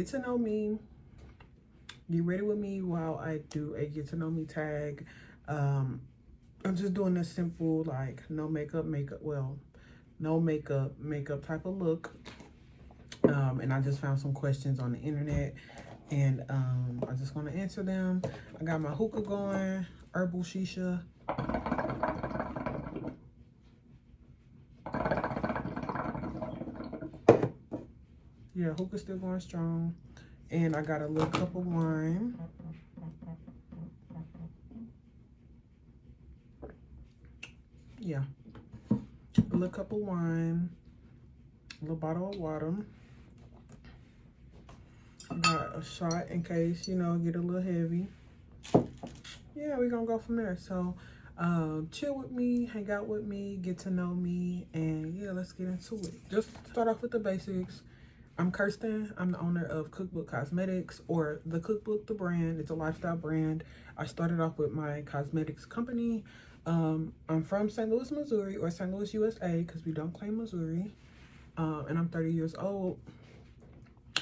get to know me. Get ready with me while I do a get to know me tag. I'm just doing a simple, like, no makeup, no makeup type of look. And I just found some questions on the internet, and I just want to answer them. I got my hookah going, herbal shisha. Yeah, hookah's still going strong. And I got a little cup of wine. Yeah, a little cup of wine, a little bottle of water. I got a shot in case, you know, get a little heavy. Yeah, we're gonna go from there. So chill with me, hang out with me, get to know me, and yeah, let's get into it. Just start off with the basics. I'm Kersten. I'm the owner of KookBook Cosmetics, or The Cookbook, the brand. It's a lifestyle brand. I started off with my cosmetics company. I'm from St. Louis, Missouri, or St. Louis, USA, because we don't claim Missouri. And I'm 30 years old.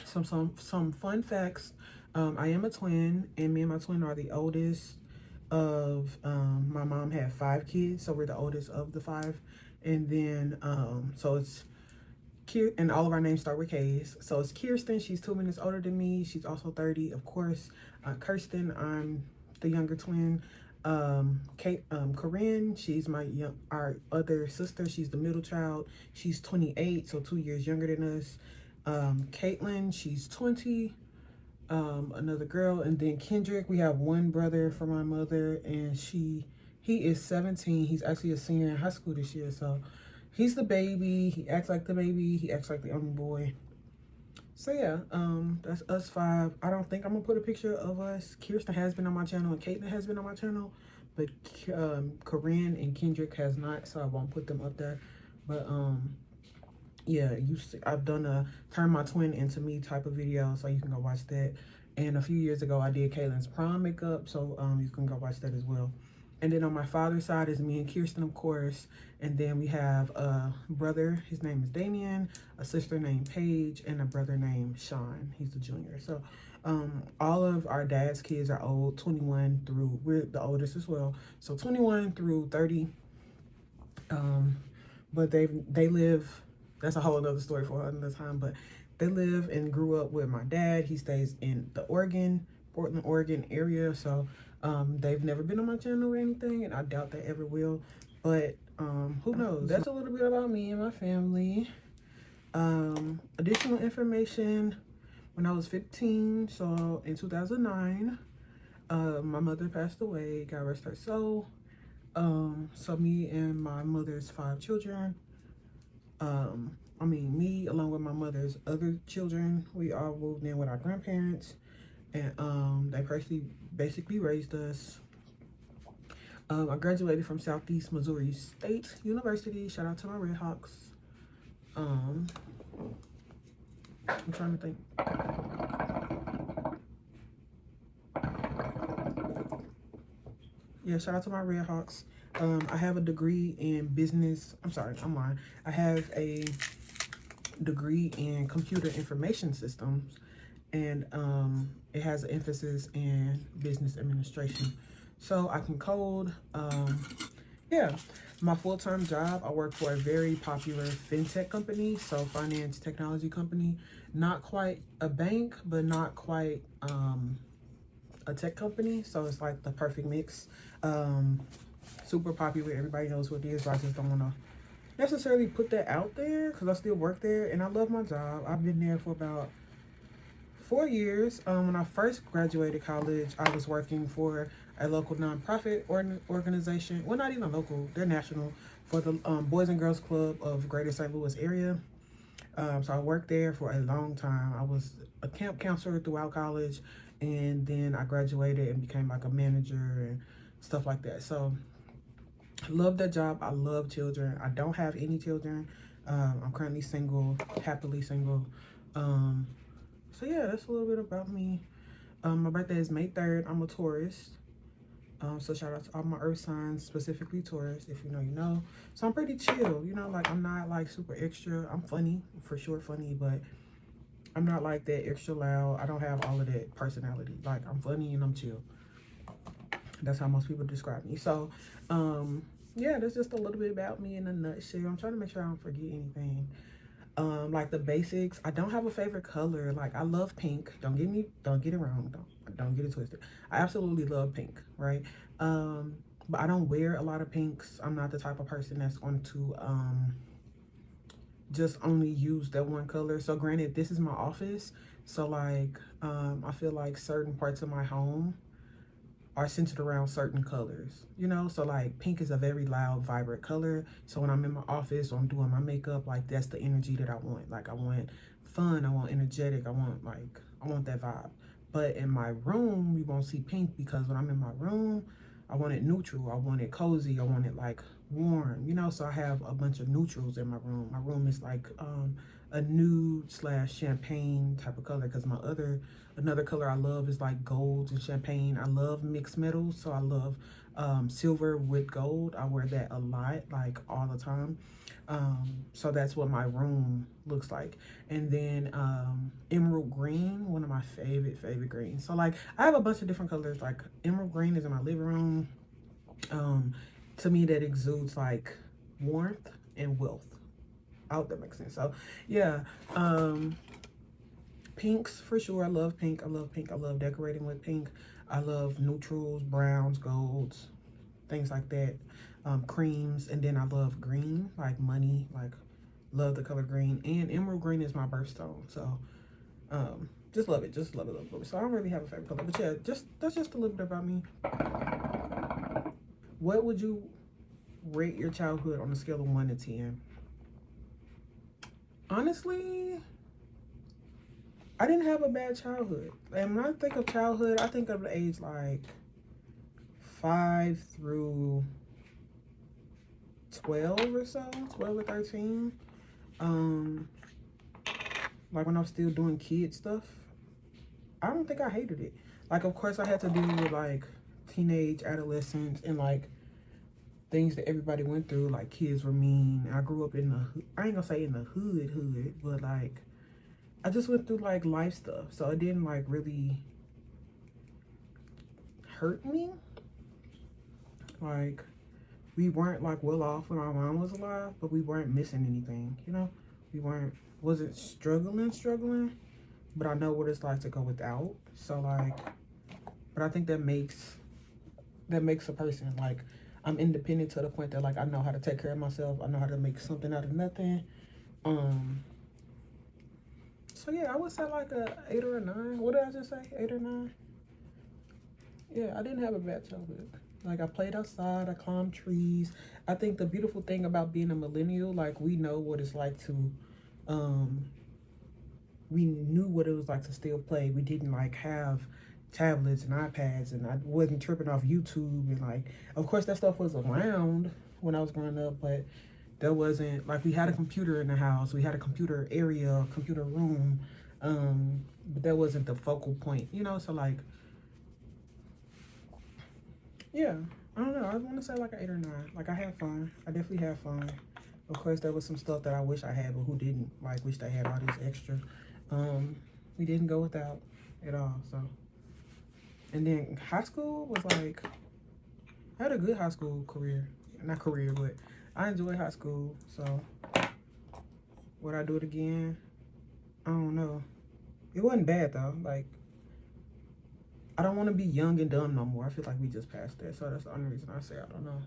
Some fun facts. I am a twin, and me and my twin are the oldest of, my mom had 5 kids, so we're the oldest of the 5. And then, so it's, and all of our names start with K's. So it's Kirsten, she's 2 minutes older than me. She's also 30, of course. Kirsten, I'm the younger twin. Corinne, she's our other sister. She's the middle child. She's 28, so 2 years younger than us. Caitlin, she's 20. Another girl. And then Kendrick, we have one brother from my mother, and he is 17. He's actually a senior in high school this year, so he's the baby. He acts like the baby. He acts like the only boy. So yeah, that's us 5. I don't think I'm gonna put a picture of us. Kirsten has been on my channel, and Caitlin has been on my channel, but Corinne and Kendrick has not, so I won't put them up there. But yeah, I've done a turn my twin into me type of video, so you can go watch that. And a few years ago, I did Caitlin's prom makeup, so you can go watch that as well. And then on my father's side is me and Kirsten, of course. And then we have a brother, his name is Damien, a sister named Paige, and a brother named Sean. He's the junior. So all of our dad's kids are old, 21 through, we're the oldest as well, so 21 through 30. But they live, that's a whole other story for another time, but they live and grew up with my dad. He stays in the Portland, Oregon area, so they've never been on my channel or anything, and I doubt they ever will, but who knows. That's a little bit about me and my family. Additional information: when I was 15, so in 2009, my mother passed away, God rest her soul. So me and my mother's 5 children, me along with my mother's other children, we all moved in with our grandparents, and they basically raised us. I graduated from Southeast Missouri State University. Shout out to my Redhawks. I'm trying to think. Yeah, shout out to my Redhawks. I have a degree in business. I'm sorry, I'm lying. I have a degree in computer information systems, and it has an emphasis in business administration. So I can code. Yeah, my full-time job, I work for a very popular fintech company, so finance technology company. Not quite a bank, but not quite a tech company, so it's like the perfect mix. Super popular, everybody knows what it is, but I just don't want to necessarily put that out there because I still work there and I love my job. I've been there for about 4 years. When I first graduated college, I was working for a local nonprofit organization. Well, not even local, they're national, for the Boys and Girls Club of Greater St. Louis area. So I worked there for a long time. I was a camp counselor throughout college, and then I graduated and became like a manager and stuff like that. So I love that job. I love children. I don't have any children. I'm currently single, happily single. So yeah, that's a little bit about me. My birthday is May 3rd. I'm a Taurus. So shout out to all my earth signs, specifically Taurus. If you know, you know. So I'm pretty chill, you know, like I'm not like super extra. I'm funny, for sure funny, but I'm not like that extra loud. I don't have all of that personality. Like, I'm funny and I'm chill. That's how most people describe me. So, yeah, that's just a little bit about me in a nutshell. I'm trying to make sure I don't forget anything. Like the basics, I don't have a favorite color. Like, I love pink. Don't get it wrong. Don't get it twisted. I absolutely love pink, right? But I don't wear a lot of pinks. I'm not the type of person that's going to just only use that one color. So granted, this is my office, so like I feel like certain parts of my home are centered around certain colors, you know. So like pink is a very loud, vibrant color. So when I'm in my office or I'm doing my makeup, like that's the energy that I want. Like I want fun, I want energetic, I want that vibe. But in my room, you won't see pink because when I'm in my room, I want it neutral, I want it cozy, I want it like warm, you know. So I have a bunch of neutrals in my room. My room is like a nude / champagne type of color, because another color I love is like gold and champagne. I love mixed metals, so I love silver with gold. I wear that a lot, like all the time. So that's what my room looks like. And then emerald green, one of my favorite greens. So like I have a bunch of different colors. Like emerald green is in my living room. To me, that exudes like warmth and wealth. I hope that makes sense. So yeah, pinks for sure. I love pink. I love decorating with pink. I love neutrals, browns, golds, things like that. Creams. And then I love green, like money, like love the color green. And emerald green is my birthstone. So just love it. Love it. So I don't really have a favorite color, but yeah, that's just a little bit about me. What would you rate your childhood on a scale of 1 to 10? Honestly, I didn't have a bad childhood. And when I think of childhood, I think of the age like 5 through 12 or so, 12 or 13. Like when I was still doing kid stuff, I don't think I hated it. Like, of course, I had to deal with like teenage, adolescence, and like things that everybody went through. Like kids were mean. I grew up in I ain't gonna say in the hood, but like I just went through like life stuff. So it didn't like really hurt me. Like we weren't like well off when our mom was alive, but we weren't missing anything, you know? We wasn't struggling, but I know what it's like to go without. So like, but I think that makes a person like, I'm independent to the point that like I know how to take care of myself. I know how to make something out of nothing. So yeah, I would say like a 8 or a 9. What did I just say? 8 or 9? Yeah, I didn't have a bad childhood. Like I played outside, I climbed trees. I think the beautiful thing about being a millennial, like we know what it's like to, we knew what it was like to still play. We didn't like have tablets and iPads, and I wasn't tripping off YouTube, and like of course that stuff was around when I was growing up, but there wasn't like, we had a computer in the house, we had a computer area, computer room, but that wasn't the focal point, you know. So like, yeah, I don't know, I want to say like an 8 or 9. Like I had fun, I definitely had fun. Of course there was some stuff that I wish I had, but who didn't? Like wish they had all these extra. We didn't go without at all. So, and then high school was like, I had a good high school career. Not career, but I enjoyed high school. So would I do it again? I don't know. It wasn't bad though. Like, I don't want to be young and dumb no more. I feel like we just passed that. So that's the only reason I say I don't know.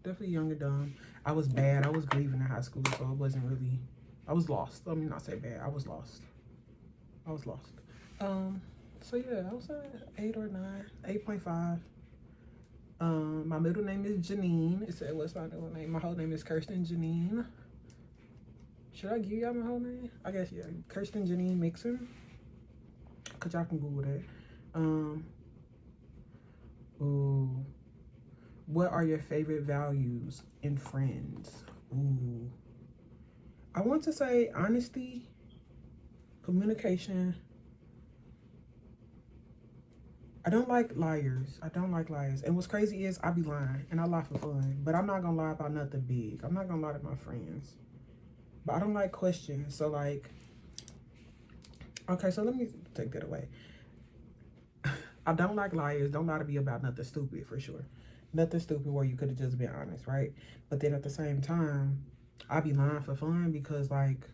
Definitely young and dumb. I was bad. I was grieving in high school, so it wasn't really, I was lost. Let me not say bad. I was lost. So yeah, I was at 8 or 9, 8.5. My middle name is Janine. It said, what's my middle name? My whole name is Kersten Janine. Should I give y'all my whole name? I guess, yeah. Kersten Janine Mixon. Cause y'all can Google that. Ooh. What are your favorite values in friends? Ooh. I want to say honesty, communication. I don't like liars. And what's crazy is I be lying, and I lie for fun. But I'm not gonna lie about nothing big. I'm not gonna lie to my friends. But I don't like questions. So like, Okay, so let me take that away. I don't like liars. Don't lie to me about nothing stupid, for sure. Nothing stupid where you could have just been honest, right? But then at the same time, I be lying for fun because, like,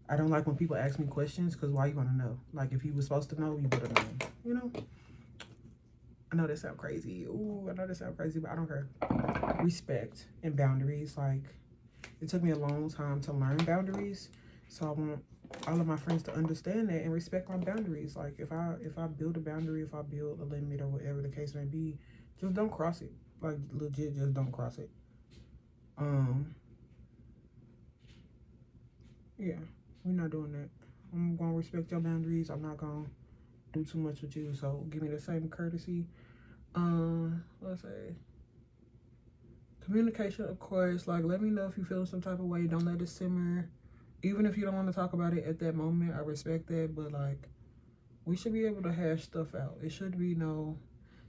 I don't like when people ask me questions because why you want to know? Like, if you were supposed to know, you would have known, you know? I know that sounds crazy. Ooh, I know that sounds crazy, but I don't care. Respect and boundaries. Like, it took me a long time to learn boundaries. So I want all of my friends to understand that and respect my boundaries. Like, if I build a boundary, if I build a limit or whatever the case may be, just don't cross it. Like, legit, just don't cross it. Yeah, we're not doing that. I'm gonna respect your boundaries. I'm not gonna do too much with you, so give me the same courtesy. Let's say communication, of course. Like, let me know if you feel some type of way. Don't let it simmer. Even if you don't want to talk about it at that moment, I respect that. But, like, we should be able to hash stuff out. It shouldn't be no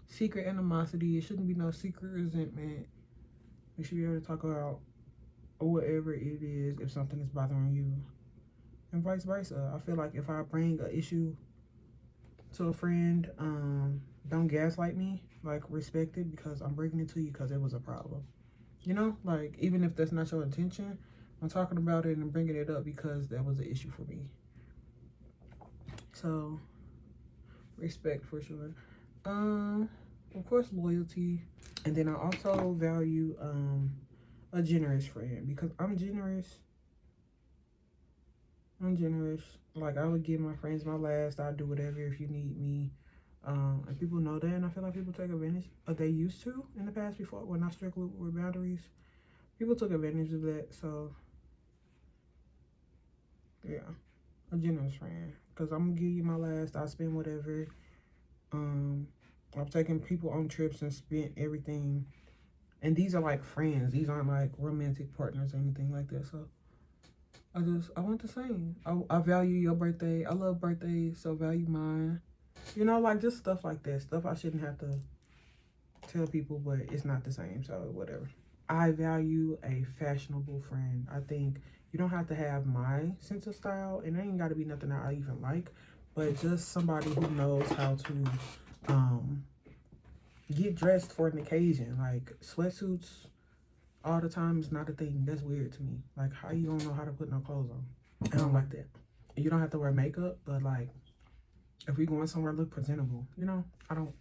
secret animosity. It shouldn't be no secret resentment. We should be able to talk about whatever it is if something is bothering you, and vice versa. I feel like if I bring an issue to a friend, don't gaslight me. Like, respect it because I'm bringing it to you because it was a problem. You know, like, even if that's not your intention, I'm talking about it and bringing it up because that was an issue for me. So, respect for sure. Of course, loyalty. And then I also value a generous friend because I'm generous. Like, I would give my friends my last. I'll do whatever if you need me. And people know that, and I feel like people take advantage. They used to in the past before when I struggled with boundaries. People took advantage of that. So, yeah, a generous friend because I'm gonna give you my last. I'll spend whatever. I've taken people on trips and spent everything. And these are like friends. These aren't like romantic partners or anything like that. So I want the same. I value your birthday. I love birthdays, so value mine. You know, like, just stuff like that. Stuff I shouldn't have to tell people, but it's not the same, so whatever. I value a fashionable friend. I think you don't have to have my sense of style, and it ain't got to be nothing that I even like, but just somebody who knows how to get dressed for an occasion. Like, sweatsuits all the time is not a thing. That's weird to me. Like, how you don't know how to put no clothes on? I don't like that. You don't have to wear makeup, but, like, if we going somewhere, look presentable. You know, I don't.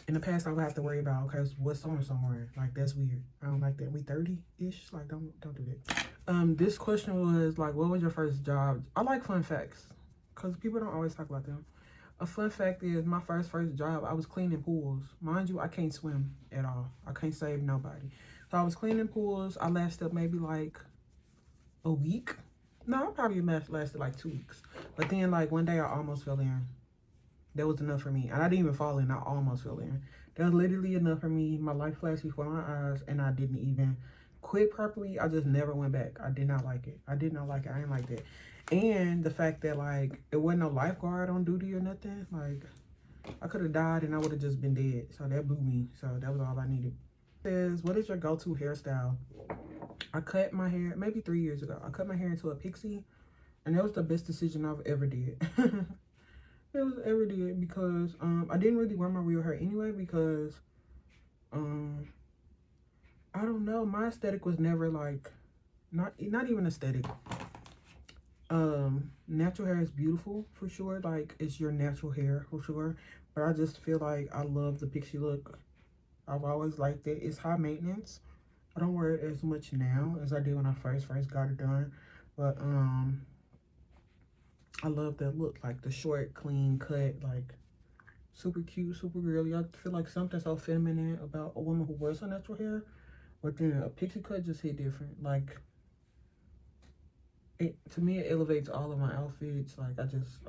In the past, I would have to worry about, okay, what's on somewhere. Like, that's weird. I don't like that. We 30-ish. Like, don't do that. This question was, like, what was your first job? I like fun facts because people don't always talk about them. A fun fact is my first job, I was cleaning pools. Mind you, I can't swim at all. I can't save nobody. So I was cleaning pools. I lasted maybe like a week. No, I probably lasted like 2 weeks. But then, like, one day I almost fell in. That was enough for me. And I didn't even fall in. I almost fell in. That was literally enough for me. My life flashed before my eyes, and I didn't even quit properly. I just never went back. I did not like it. I did not like it. I didn't like that. And the fact that, like, it wasn't no lifeguard on duty or nothing. Like, I could have died and I would have just been dead. So that blew me. So that was all I needed. It says, what is your go-to hairstyle? I cut my hair maybe 3 years ago. I cut my hair into a pixie, and that was the best decision I've ever did. It was ever did because I didn't really wear my real hair anyway because I don't know, my aesthetic was never like not even aesthetic. Natural hair is beautiful for sure, like, it's your natural hair for sure, but I just feel like I love the pixie look. I've always liked it. It's high maintenance. I don't wear it as much now as I did when I first got it done, but I love that look, like the short, clean cut, like super cute, super girly. I feel like something so feminine about a woman who wears her natural hair, but then a pixie cut just hit different. Like, to me, it elevates all of my outfits. Like, I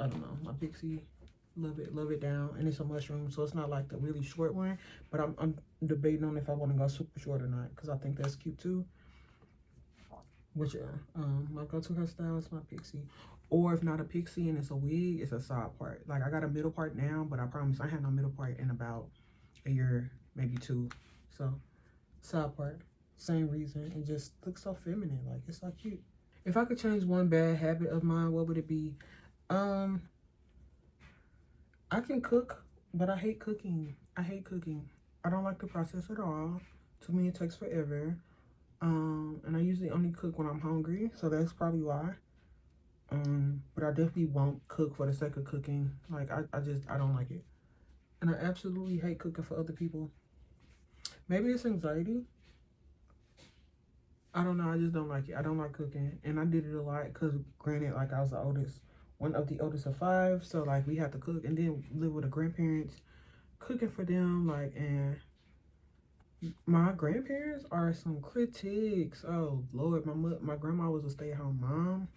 don't know, my pixie, love it down. And it's a mushroom, so it's not like the really short one, but I'm debating on if I want to go super short or not because I think that's cute too. Which my go-to hairstyle is my pixie. Or if not a pixie and it's a wig, it's a side part. Like, I got a middle part now, but I promise I had no middle part in about a year, maybe 2. So, side part, same reason. It just looks so feminine. Like, it's so cute. If I could change one bad habit of mine, what would it be? I can cook, but I hate cooking. I hate cooking. I don't like the process at all. To me, it takes forever. And I usually only cook when I'm hungry, so that's probably why. But I definitely won't cook for the sake of cooking. Like, I don't like it. And I absolutely hate cooking for other people. Maybe it's anxiety. I don't know, I just don't like it. I don't like cooking. And I did it a lot because, granted, like, I was the oldest. One of the oldest of 5. So, like, we had to cook and then live with the grandparents. Cooking for them, like, and my grandparents are some critics. Oh, Lord. My grandma was a stay-at-home mom.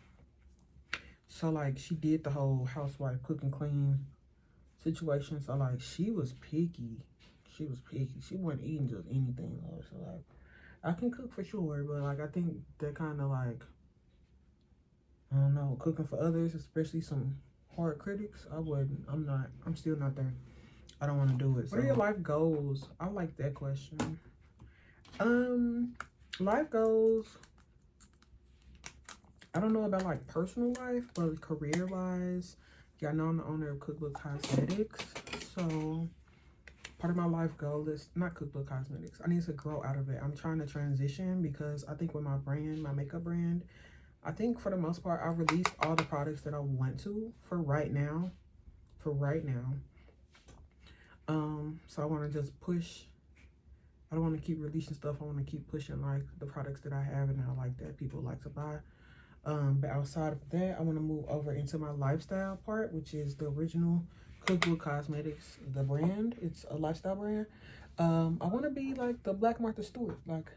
So, like, she did the whole housewife cook and clean situation. So, like, she was picky. She was picky. She wasn't eating just anything, though. So, like, I can cook for sure, but, like, I think that kind of, like, I don't know, cooking for others, especially some hard critics, I'm still not there. I don't want to do it. So. What are your life goals? I like that question. Life goals, I don't know about, like, personal life, but career-wise, y'all know I'm the owner of KookBook Cosmetics, so part of my life goal is not KookBook Cosmetics. I need to grow out of it. I'm trying to transition because I think with my brand, my makeup brand, I think for the most part, I've released all the products that I want to for right now. So I want to just push. I don't want to keep releasing stuff. I want to keep pushing, like, the products that I have and I like that people like to buy. But outside of that, I want to move over into my lifestyle part, which is the original KookBook Cosmetics, the brand. It's a lifestyle brand. I want to be like the Black Martha Stewart. Like,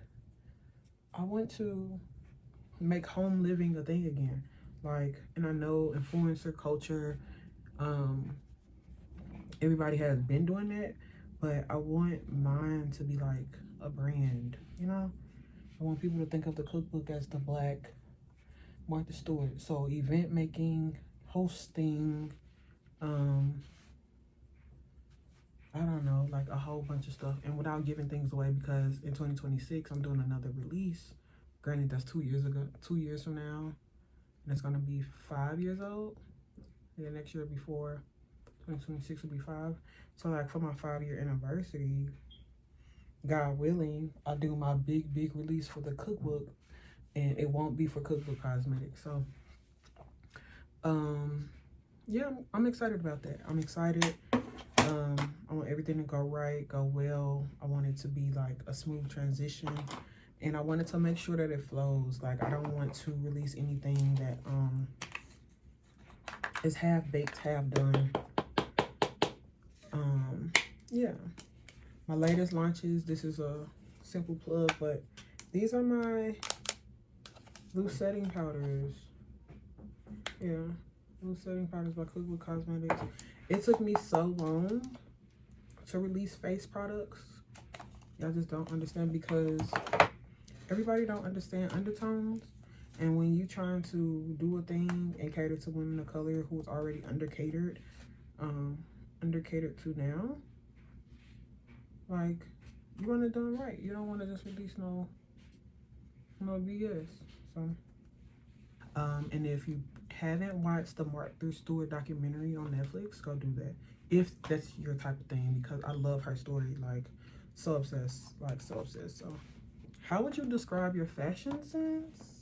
I want to make home living a thing again. Like, and I know influencer culture, everybody has been doing that, but I want mine to be like a brand, you know? I want people to think of the cookbook as the Black Martha Stewart. So event making, hosting, I don't know, like a whole bunch of stuff. And without giving things away, because in 2026, I'm doing another release. Granted, that's 2 years from now. And it's going to be 5 years old. Yeah, next year before 2026 will be 5. So, like, for my 5-year anniversary, God willing, I'll do my big release for the cookbook. And it won't be for KookBook Cosmetics. So, yeah, I'm excited about that. I'm excited. I want everything to go right, go well. I want it to be like a smooth transition. And I wanted to make sure that it flows. Like, I don't want to release anything that is half baked, half done. Yeah. My latest launches, this is a simple plug, but these are my loose setting powders. Yeah. Loose setting powders by KookBook Cosmetics. It took me so long to release face products. Y'all just don't understand, because everybody don't understand undertones. And when you trying to do a thing and cater to women of color who's already undercatered to now, like, you want it done right. You don't want to just release no BS. So, and if you haven't watched the Martha Stewart documentary on Netflix, go do that. If that's your type of thing, because I love her story. Like, so obsessed. So, how would you describe your fashion sense?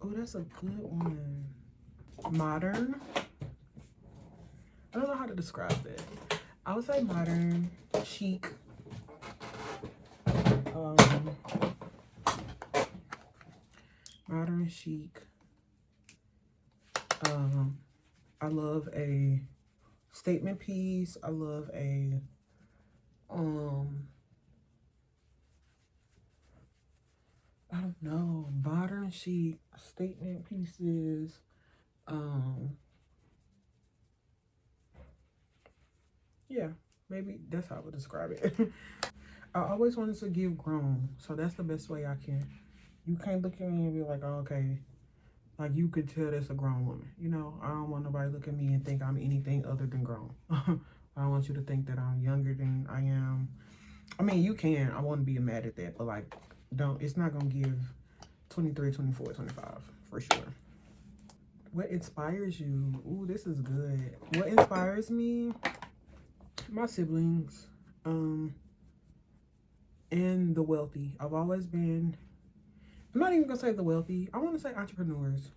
Oh, that's a good one. Modern. I don't know how to describe that. I would say modern, chic. Modern, chic. I love a statement piece. I love a I don't know, modern, chic, statement pieces. Yeah, maybe that's how I would describe it. I always wanted to give grown, so that's the best way I can. You can't look at me and be like, oh, okay, like, you could tell that's a grown woman. You know, I don't want nobody to look at me and think I'm anything other than grown. I don't want you to think that I'm younger than I am. I mean, you can. I wouldn't be mad at that, but, like, it's not going to give 23, 24, 25 for sure. What inspires you? Ooh, this is good. What inspires me? My siblings, and the wealthy. I've always been, I'm not even gonna say the wealthy. I want to say entrepreneurs.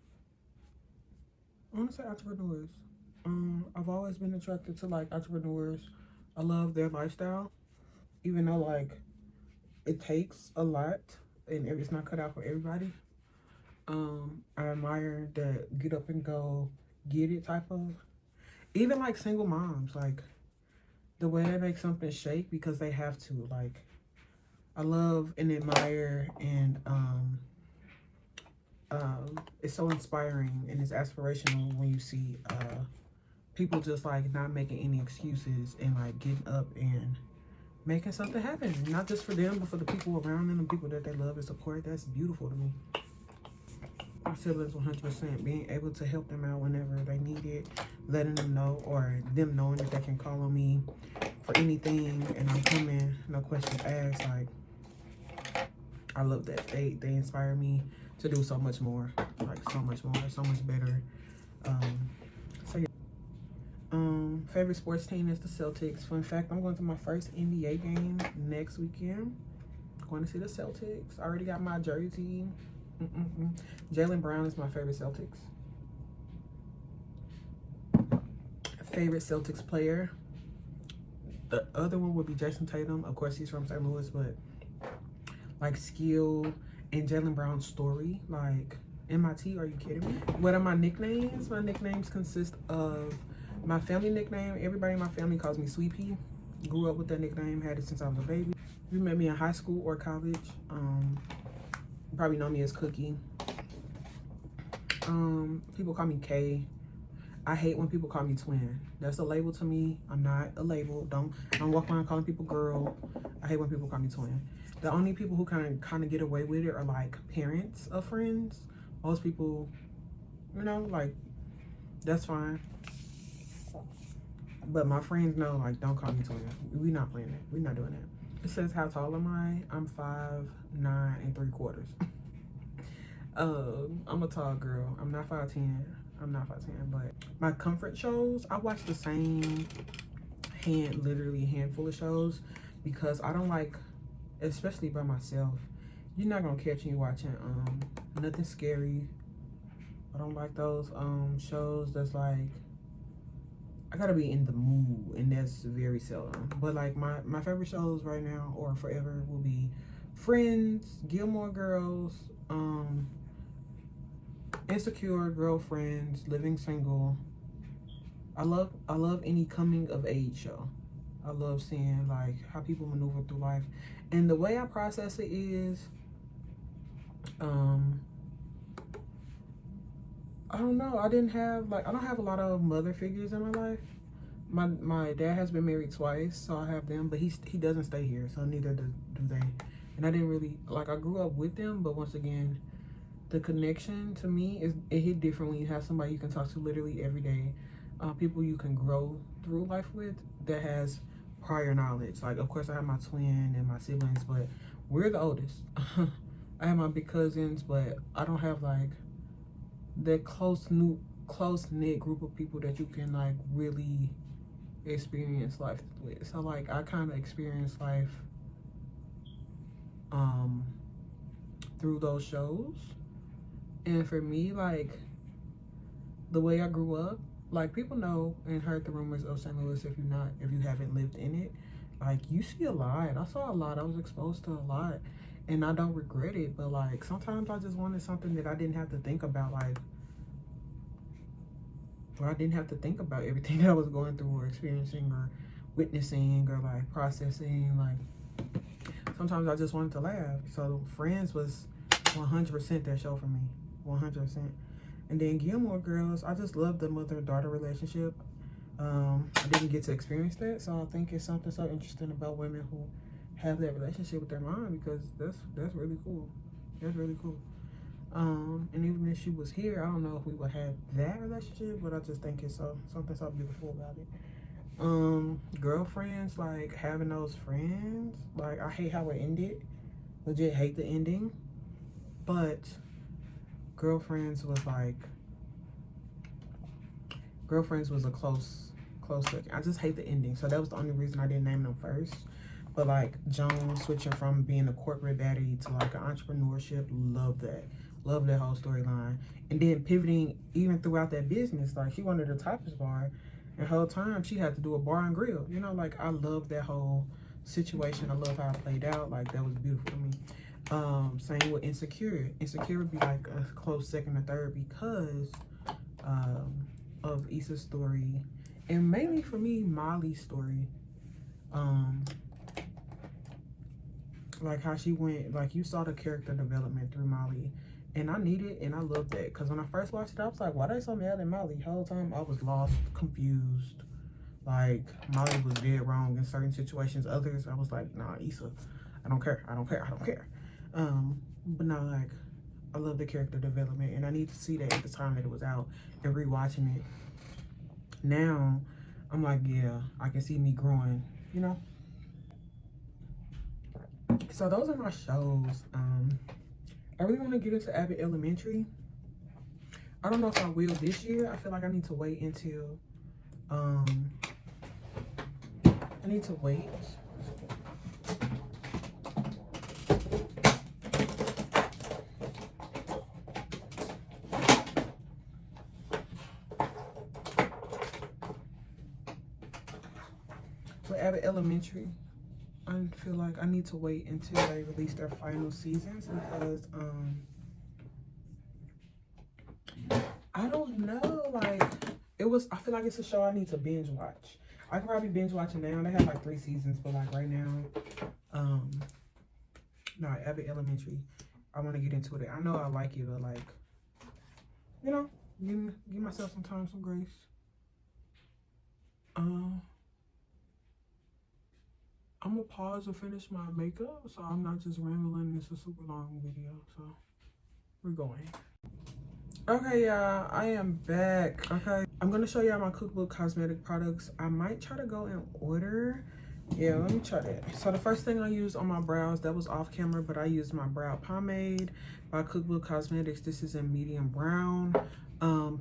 I've always been attracted to like entrepreneurs. I love their lifestyle, even though like it takes a lot and it's not cut out for everybody. I admire that get up and go, get it type of, even like single moms, like the way they make something shake because they have to. Like, I love and admire, and it's so inspiring and it's aspirational when you see people just like not making any excuses and like getting up and making something happen, not just for them but for the people around them and people that they love and support. That's beautiful to me. My siblings, 100%, being able to help them out whenever they need it, letting them know, or them knowing that they can call on me for anything and I'm coming, no questions asked. Like, I love that. They inspire me to do so much more, like so much more, so much better. So yeah. Favorite sports team is the Celtics. Fun fact, I'm going to my first NBA game next weekend. Going to see the Celtics. I already got my jersey. Jaylen Brown is my favorite Celtics. Favorite Celtics player. The other one would be Jason Tatum. Of course, he's from St. Louis, but like skill and Jaylen Brown's story. Like, MIT, are you kidding me? What are my nicknames? My nicknames consist of my family nickname. Everybody in my family calls me Sweet Pea. Grew up with that nickname, had it since I was a baby. If you met me in high school or college, you probably know me as Cookie. People call me K. I hate when people call me twin. That's a label to me. I'm not a label. Don't walk around calling people girl. I hate when people call me twin. The only people who kind of get away with it are like parents of friends. Most people, you know, like, that's fine. But my friends know, like, don't call me twin. We not playing that. We not doing that. It says, how tall am I? I'm 5'9" ¾ I'm a tall girl. I'm not 5'10". I'm not 5'10", but my comfort shows, I watch the same literally handful of shows because I don't like, especially by myself, you're not gonna catch me watching nothing scary. I don't like those shows that's like, I gotta be in the mood, and that's very seldom. But like my favorite shows right now or forever will be Friends, Gilmore Girls, Insecure, Girlfriends, Living Single. I love any coming of age show. I love seeing like how people maneuver through life, and the way I process it is, I don't know. I don't have a lot of mother figures in my life. My dad has been married twice, so I have them, but he doesn't stay here, so neither do they. And I didn't really, like, I grew up with them, but once again, the connection to me it hit different when you have somebody you can talk to literally every day. People you can grow through life with that has prior knowledge. Like, of course, I have my twin and my siblings, but we're the oldest. I have my big cousins, but I don't have like that close-knit group of people that you can like really experience life with. So like I kind of experience life through those shows. And for me, like, the way I grew up, like, people know and heard the rumors of St. Louis if you haven't lived in it. Like, you see a lot. I saw a lot. I was exposed to a lot. And I don't regret it. But, like, sometimes I just wanted something that I didn't have to think about, like, or I didn't have to think about everything that I was going through or experiencing or witnessing or, like, processing. Like, sometimes I just wanted to laugh. So, Friends was 100% that show for me. 100%. And then Gilmore Girls, I just love the mother-daughter relationship. I didn't get to experience that, so I think it's something so interesting about women who have that relationship with their mom, because that's really cool. That's really cool. And even if she was here, I don't know if we would have that relationship, but I just think it's something so beautiful about it. Girlfriends, like having those friends, like I hate how it ended. Legit hate the ending. But Girlfriends was like Girlfriends was a close second. I just hate the ending, so that was the only reason I didn't name them first. But like Joan switching from being a corporate baddie to like an entrepreneurship, love that whole storyline. And then pivoting even throughout that business, like she wanted a tapas bar, and the whole time she had to do a bar and grill. You know, like I love that whole situation. I love how it played out. Like that was beautiful to me. Same with Insecure. Insecure would be like a close second or third because of Issa's story, and mainly for me Molly's story. Like how she went, like you saw the character development through Molly, and I need it, and I love that, because when I first watched it I was like, why they so mad at Molly? The whole time I was lost, confused, like Molly was dead wrong in certain situations. Others I was like, nah, Issa, I don't care. But no, like I love the character development, and I need to see that at the time that it was out, and rewatching it now I'm like, yeah, I can see me growing, you know. So those are my shows. I really want to get into Abbott Elementary. I don't know if I will this year. I feel like I need to wait until I need to wait. For Abbott Elementary, I feel like I need to wait until they release their final seasons, because I don't know, like I feel like it's a show I need to binge watch. I can probably binge watch it now. They have like 3 seasons, but like right now, no, Abbott Elementary, I want to get into it. I know I like it, but like, you know, give myself some time, some grace. I'm gonna pause and finish my makeup, so I'm not just rambling. It's a super long video, so we're going. Okay, y'all, I am back. Okay, I'm gonna show y'all my cookbook cosmetic products. I might try to go in order. Yeah, let me try that. So the first thing I used on my brows, that was off camera, but I used my brow pomade by Cookbook Cosmetics. This is in medium brown.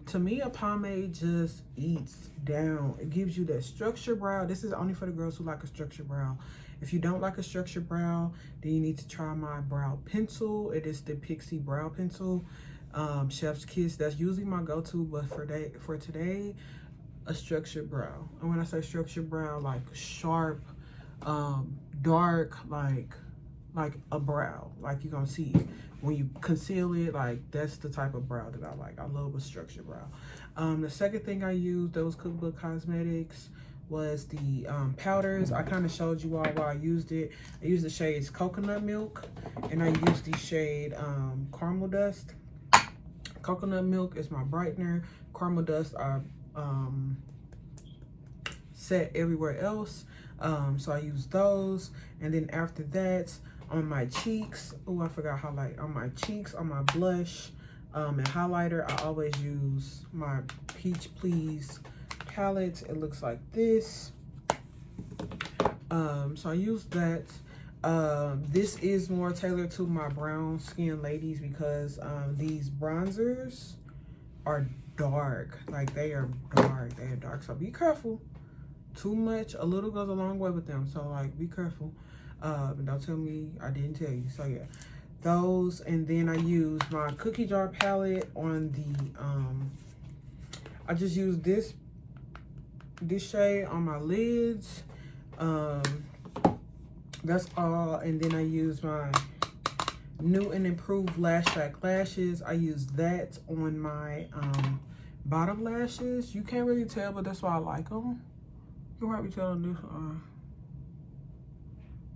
To me, a pomade just eats down. It gives you that structured brow. This is only for the girls who like a structured brow. If you don't like a structured brow, then you need to try my brow pencil. It is the Pixie Brow Pencil, Chef's Kiss. That's usually my go-to, but for today, a structured brow. And when I say structured brow, like sharp, dark, like a brow, like you're gonna see when you conceal it. Like that's the type of brow that I like. I love a structured brow. The second thing I used, that was Cookbook Cosmetics, was the powders. I kind of showed you all why I used it. I used the shades Coconut Milk, and I used the shade Caramel Dust. Coconut Milk is my brightener. Caramel Dust I set everywhere else, so I use those. And then after that, on my cheeks, oh, I forgot highlight. On my cheeks, on my blush and highlighter, I always use my Peach Please palette. It looks like this. So I use that. This is more tailored to my brown skin ladies, because these bronzers are dark. Like they are dark, so be careful. Too much, a little goes a long way with them, so like be careful. Don't tell me I didn't tell you. So yeah, those. And then I use my cookie jar palette on the I just use this shade on my lids. That's all. And then I use my new and improved Lash Back lashes. I use that on my bottom lashes. You can't really tell, but that's why I like them. You can probably tell on this.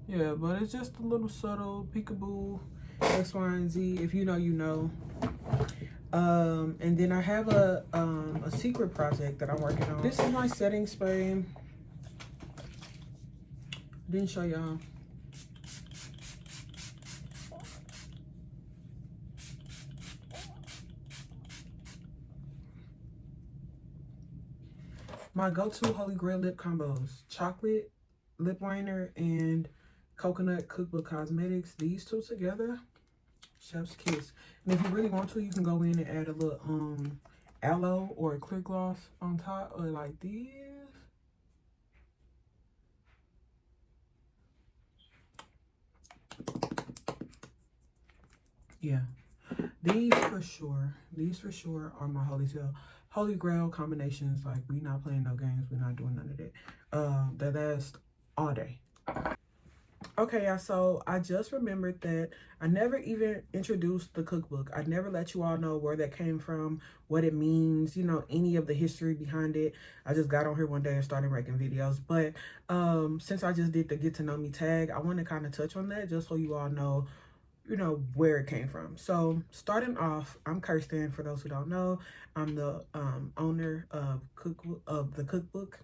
Yeah, but it's just a little subtle peekaboo, X, Y, and Z. If you know, you know. And then I have a secret project that I'm working on. This is my setting spray. Didn't show y'all. My go-to Holy Grail lip combos: chocolate lip liner and coconut Cookbook Cosmetics. These two together, chef's kiss. And if you really want to, you can go in and add a little aloe or a clear gloss on top, or like these. Yeah, these for sure are my holy grail combinations. Like, we not playing no games, we're not doing none of that. That last all day. Okay, y'all, so I just remembered that I never even introduced the cookbook. I never let you all know where that came from, what it means, you know, any of the history behind it. I just got on here one day and started making videos. But since I just did the get to know me tag, I want to kind of touch on that just so you all know, you know, where it came from. So starting off, I'm Kersten. For those who don't know, I'm the owner of the cookbook.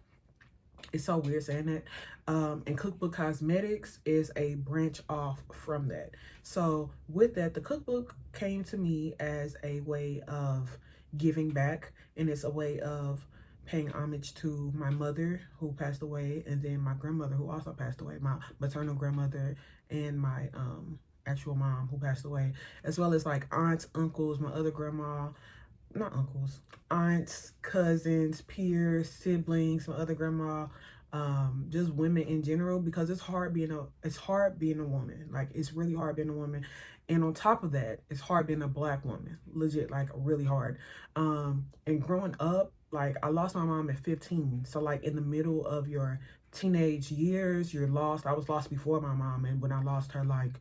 It's so weird saying that. And Cookbook Cosmetics is a branch off from that. So with that, the cookbook came to me as a way of giving back, and it's a way of paying homage to my mother who passed away, and then my grandmother who also passed away, my maternal grandmother, and my actual mom who passed away, as well as like aunts, uncles, my other grandma, not uncles, aunts, cousins, peers, siblings, my other grandma, just women in general, because it's hard being a woman. Like, it's really hard being a woman. And on top of that, it's hard being a Black woman. Legit, like, really hard. And growing up, like, I lost my mom at 15. So like in the middle of your teenage years, you're lost. I was lost before my mom, and when I lost her, like,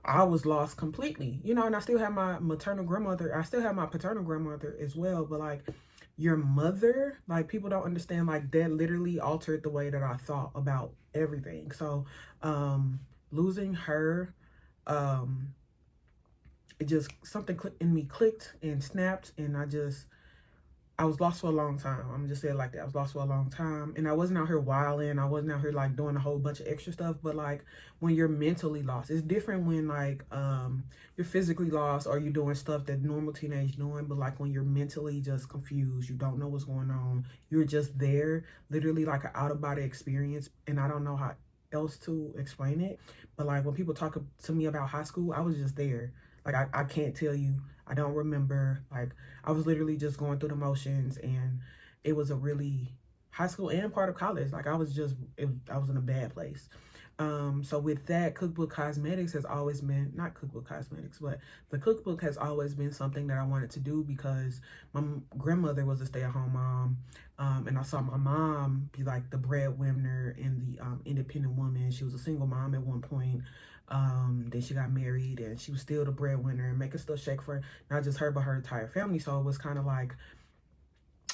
I was lost completely, you know. And I still have my maternal grandmother. I still have my paternal grandmother as well. But like, your mother, like, people don't understand, like, that literally altered the way that I thought about everything. So losing her, it just, something in me clicked and snapped, and I was lost for a long time. I'm just saying it like that. I was lost for a long time. And I wasn't out here wilding. I wasn't out here like doing a whole bunch of extra stuff. But like, when you're mentally lost, it's different when like you're physically lost or you're doing stuff that normal teenage doing. But like, when you're mentally just confused, you don't know what's going on. You're just there, literally like an out of body experience. And I don't know how else to explain it. But like, when people talk to me about high school, I was just there. Like, I can't tell you. I don't remember. Like, I was literally just going through the motions, and it was a really, high school and part of college, like, I was in a bad place. So with that, Cookbook Cosmetics has always been, not Cookbook Cosmetics, but the cookbook has always been something that I wanted to do, because my grandmother was a stay-at-home mom, and I saw my mom be like the breadwinner and the independent woman. She was a single mom at one point. Then she got married, and she was still the breadwinner and making stuff shake for not just her but her entire family. So it was kind of like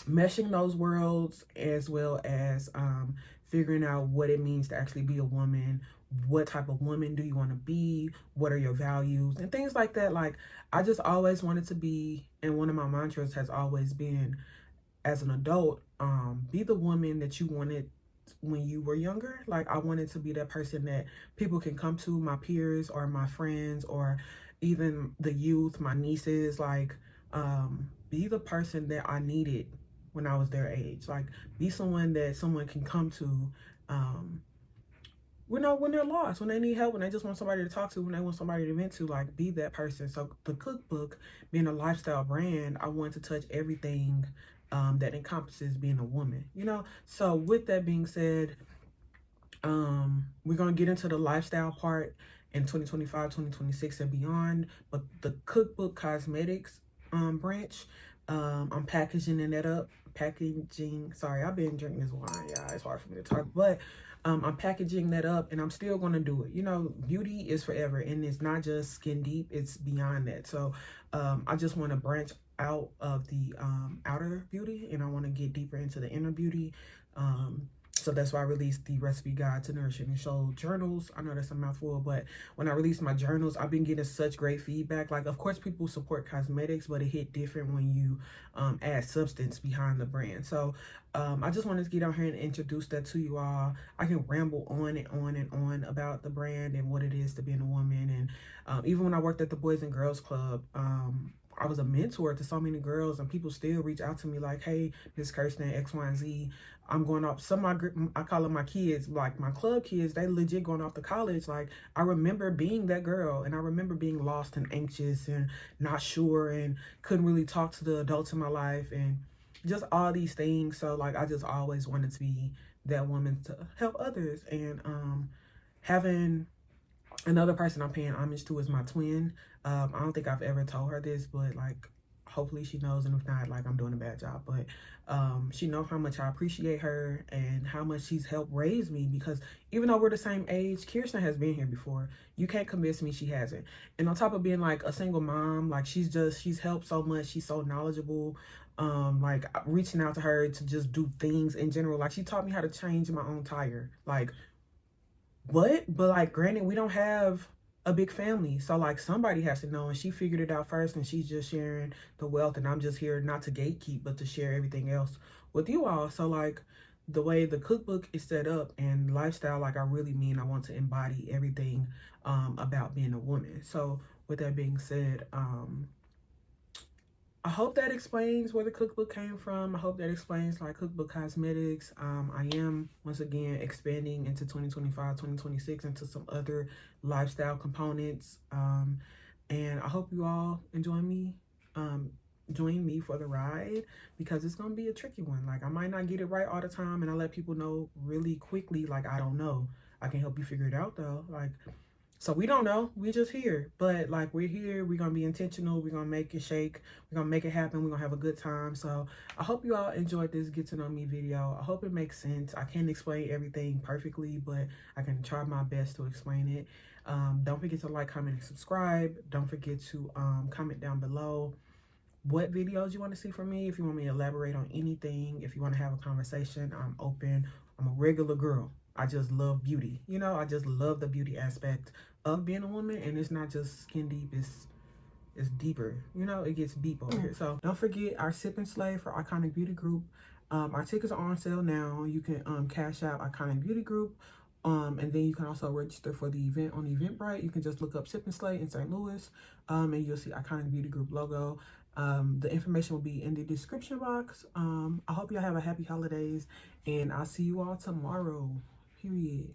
meshing those worlds, as well as figuring out what it means to actually be a woman. What type of woman do you want to be? What are your values and things like that? Like, I just always wanted to be, and one of my mantras has always been, as an adult, be the woman that you wanted when you were younger. Like, I wanted to be that person that people can come to, my peers or my friends or even the youth, my nieces. Like, be the person that I needed when I was their age. Like, be someone that someone can come to, when they're lost, when they need help, when they just want somebody to talk to, when they want somebody to vent to. Like, be that person. So the cookbook, being a lifestyle brand, I want to touch everything that encompasses being a woman, you know. So with that being said, we're going to get into the lifestyle part in 2025, 2026 and beyond. But the Cookbook Cosmetics branch, I'm packaging that up. Sorry, I've been drinking this wine, yeah, it's hard for me to talk. But I'm packaging that up, and I'm still going to do it. You know, beauty is forever, and it's not just skin deep, it's beyond that. So I just want to branch out of the outer beauty, and I want to get deeper into the inner beauty. So that's why I released the recipe guide to nourishing and soul journals. I know that's a mouthful, but when I released my journals, I've been getting such great feedback. Like, of course, people support cosmetics, but it hit different when you add substance behind the brand. So I just wanted to get on here and introduce that to you all. I can ramble on and on and on about the brand and what it is to being a woman. And even when I worked at the Boys and Girls Club, I was a mentor to so many girls, and people still reach out to me like, hey, Miss Kersten, X, Y, and Z. I'm going off. Some of my, I call them my kids, like my club kids, they legit going off to college. Like, I remember being that girl, and I remember being lost and anxious and not sure and couldn't really talk to the adults in my life and just all these things. So like, I just always wanted to be that woman to help others. And having another person I'm paying homage to is my twin. I don't think I've ever told her this, but like, hopefully she knows, and if not, like, I'm doing a bad job. But she knows how much I appreciate her and how much she's helped raise me, because even though we're the same age, Kirsten has been here before. You can't convince me she hasn't. And on top of being like a single mom, like, she's helped so much. She's so knowledgeable. Like, reaching out to her to just do things in general. Like, she taught me how to change my own tire. Like, what? But like, granted, we don't have a big family, so like, somebody has to know, and she figured it out first, and she's just sharing the wealth, and I'm just here not to gatekeep, but to share everything else with you all. So like, the way the cookbook is set up and lifestyle, like, I really mean, I want to embody everything about being a woman. So with that being said, I hope that explains where the cookbook came from. I hope that explains like cookbook cosmetics. I am, once again, expanding into 2025, 2026 into some other lifestyle components. And I hope you all join me for the ride, because it's going to be a tricky one. Like, I might not get it right all the time, and I let people know really quickly, like, I don't know. I can help you figure it out though. Like, so we don't know, we just here, but like, we're here, we're gonna be intentional, we're gonna make it shake, we're gonna make it happen, we're gonna have a good time. So I hope you all enjoyed this get to know me video. I hope it makes sense. I can't explain everything perfectly, but I can try my best to explain it. Don't forget to like, comment, and subscribe. Don't forget to comment down below what videos you want to see from me. If you want me to elaborate on anything, if you want to have a conversation, I'm open. I'm a regular girl. I just love beauty. You know, I just love the beauty aspect of being a woman, and it's not just skin deep, it's deeper. You know, it gets deep over here. So don't forget our SipNSlay for Iconic Beauty Group. Our tickets are on sale now. You can cash out Iconic Beauty Group. And then you can also register for the event on Eventbrite. You can just look up SipNSlay in St. Louis, and you'll see Iconic Beauty Group logo. The information will be in the description box. I hope y'all have a happy holidays, and I'll see you all tomorrow. Period.